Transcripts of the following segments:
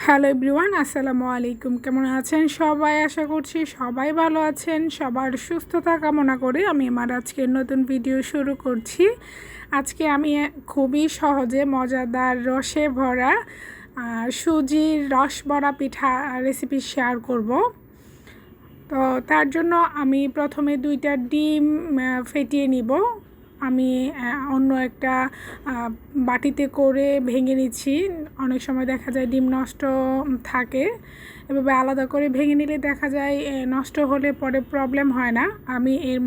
Hello everyone, আসসালামু আলাইকুম। কেমন আছেন সবাই? আশা করছি সবাই ভালো আছেন। সবার সুস্থতা কামনা করে আমি আমার আজকের নতুন ভিডিও শুরু করছি। আজকে আমি খুবই সহজে মজাদার রসে ভরা সুজির রস ভরা পিঠা রেসিপি শেয়ার করব। তো তার জন্য আমি প্রথমে 2টা ডিম ফেটিয়ে নিব। আমি অন্য একটা বাটিতে করে ভেঙে নিচ্ছি। অনেক সময় দেখা যায় ডিম নষ্ট থাকে, এভাবে আলাদা করে ভেঙে নিলে দেখা যায় নষ্ট হলে পরে প্রবলেম হয় না। আমি এর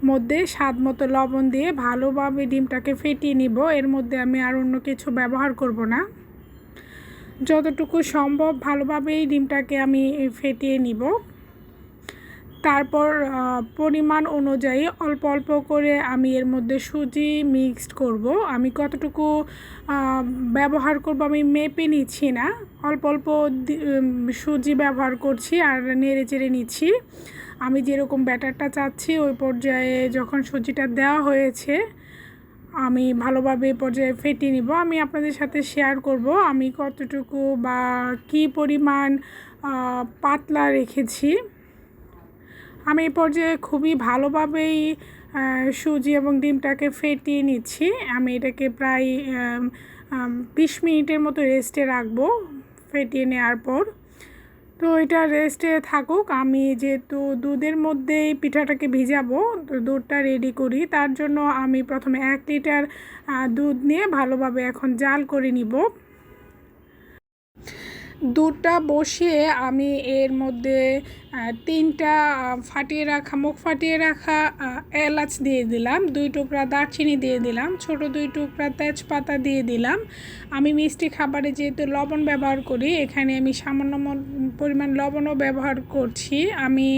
মধ্যে স্বাদ মতো লবণ দিয়ে ভালোভাবে ডিমটাকে ফেটিয়ে নিব। এর মধ্যে আমি আর অন্য কিছু ব্যবহার করব না। যতটুকু সম্ভব ভালোভাবেই ডিমটাকে আমি ফেটিয়ে নিব। তারপর পরিমাণ অনুযায়ী অল্প অল্প করে আমি এর মধ্যে সুজি মিক্সড করব। আমি কতটুকু ব্যবহার করব আমি মেপে নিচ্ছি না, অল্প অল্প সুজি ব্যবহার করছি আর নেড়ে চেড়ে নিচ্ছি। আমি যেরকম ব্যাটারটা চাচ্ছি ওই পর্যায়ে যখন সুজিটা দেওয়া হয়েছে আমি ভালোভাবে পর্যায়ে ফেটিয়ে নিব। আমি আপনাদের সাথে শেয়ার করব আমি কতটুকু বা কী পরিমাণ পাতলা রেখেছি। আমি এই পর্যায়ে খুবই ভালোভাবেই সুজি এবং ডিমটাকে ফেটিয়ে নিচ্ছি। আমি এটাকে প্রায় 20 মিনিটের মতো রেস্টে রাখবো ফেটিয়ে নেওয়ার পর। তো এটা রেস্টে থাকুক। আমি যেহেতু দুধের মধ্যেই পিঠাটাকে ভিজাবো, তো দুধটা রেডি করি। তার জন্য আমি প্রথমে 1 লিটার দুধ নিয়ে ভালোভাবে এখন জাল করে নিব। দুধটা বসিয়ে আমি এর মধ্যে 3টা মুখ ফাটিয়ে রাখা এলাচ দিয়ে দিলাম, 2 টুকরা দারচিনি দিয়ে দিলাম, ছোট 2 টুকরা তেজপাতা দিয়ে দিলাম। আমি মিষ্টি খাবারে যেহেতু লবণ ব্যবহার করি, এখানে আমি সামান্য পরিমাণ লবণও ব্যবহার করছি। আমি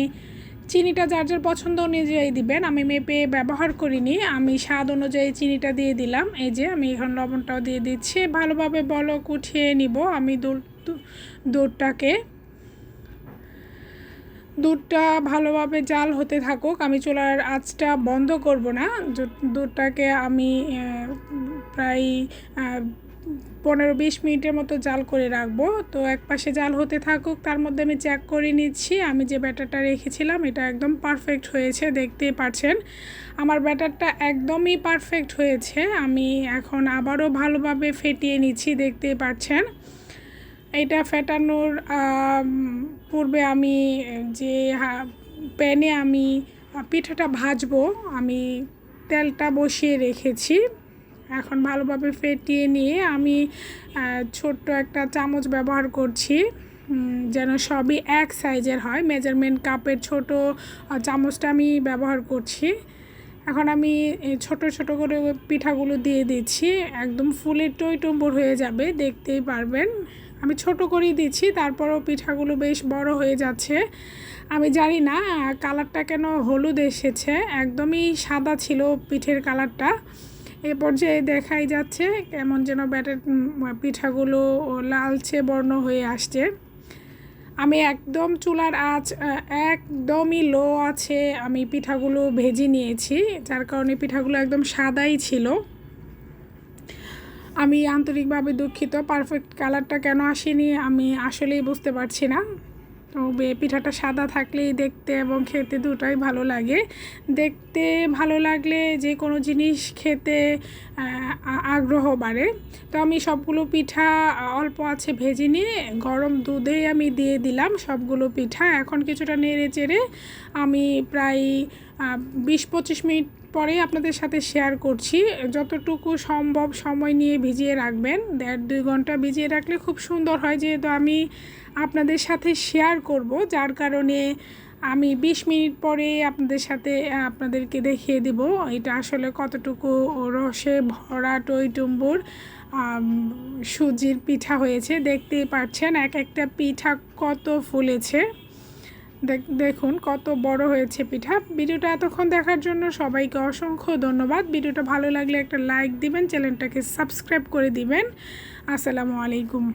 চিনিটা যার যার পছন্দ অনুযায়ী দিবেন, আমি মেপে ব্যবহার করিনি। আমি স্বাদ অনুযায়ী চিনিটা দিয়ে দিলাম। এই যে আমি এখন লবণটাও দিয়ে দিচ্ছি। ভালোভাবে বলক উঠিয়ে নিব। আমি দুধটা ভালোভাবে জাল হতে থাকুক। আমি চুলার আঁচটা বন্ধ করব না। দুধটাকে আমি প্রায় 15-20 মিনিটের মতো জাল করে রাখবো। তো এক পাশে জাল হতে থাকুক, তার মধ্যে আমি চেক করে নিচ্ছি আমি যে ব্যাটারটা রেখেছিলাম এটা একদম পারফেক্ট হয়েছে। দেখতেই পাচ্ছেন আমার ব্যাটারটা একদমই পারফেক্ট হয়েছে। আমি এখন আবারও ভালোভাবে ফেটিয়ে নিচ্ছি, দেখতেই পাচ্ছেন। এটা ফেটানোর পূর্বে আমি যে প্যানে আমি পিঠাটা ভাজবো, আমি তেলটা বসিয়ে রেখেছি। এখন ভালোভাবে ফেটিয়ে নিয়ে আমি ছোট্ট একটা চামচ ব্যবহার করছি যেন সবই এক সাইজের হয়। মেজারমেন্ট কাপের ছোট চামচটা আমি ব্যবহার করছি। এখন আমি ছোট ছোট করে পিঠাগুলো দিয়ে দিচ্ছি, একদম ফুলে টইটুম্বুর হয়ে যাবে, দেখতেই পারবেন। আমি ছোট করেই দিচ্ছি, তারপরও পিঠাগুলো বেশ বড় হয়ে যাচ্ছে। আমি জানি না কালারটা কেন হলুদ এসেছে, একদমই সাদা ছিল পিঠের কালারটা। এ পর্যায়ে দেখাই যাচ্ছে কেমন যেন পিঠাগুলো লালচে বর্ণ হয়ে আসছে। আমি একদম চুলার আঁচ একদমই লো আছে আমি পিঠাগুলো ভেজে নিয়েছি, যার কারণে পিঠাগুলো একদম সাদাই ছিল। আমি আন্তরিকভাবে দুঃখিত, পারফেক্ট কালারটা কেন আসেনি আমি আসলেই বুঝতে পারছি না। তবে পিঠাটা সাদা থাকলেই দেখতে এবং খেতে দুটোই ভালো লাগে। দেখতে ভালো লাগলে যে কোনো জিনিস খেতে আগ্রহ বাড়ে। তো আমি সবগুলো পিঠা অল্প আছে ভেজে নিয়ে গরম দুধেই আমি দিয়ে দিলাম সবগুলো পিঠা। এখন কিছুটা নেড়ে চেড়ে আমি প্রায় 20-25 মিনিট পরে আপনাদের সাথে শেয়ার করছি। যতটুকু সম্ভব সময় নিয়ে ভিজিয়ে রাখবেন, 1.5-2 ঘন্টা ভিজিয়ে রাখলে খুব সুন্দর হয়। যেহেতু আমি আপনাদের সাথে শেয়ার করব, যার কারণে আমি 20 মিনিট পরে আপনাদেরকে দেখিয়ে দেব এটা আসলে কতটুকু রসে ভরা টইটুম্বুর সুজির পিঠা হয়েছে। দেখতেই পাচ্ছেন এক একটা পিঠা কত ফুলেছে, দেখুন কত বড় হয়েছে পিঠা। ভিডিওটা এতক্ষণ দেখার জন্য সবাইকে অসংখ্য ধন্যবাদ। ভিডিওটা ভালো লাগলে একটা লাইক দিবেন, চ্যানেলটাকে সাবস্ক্রাইব করে দিবেন। আসসালামু আলাইকুম।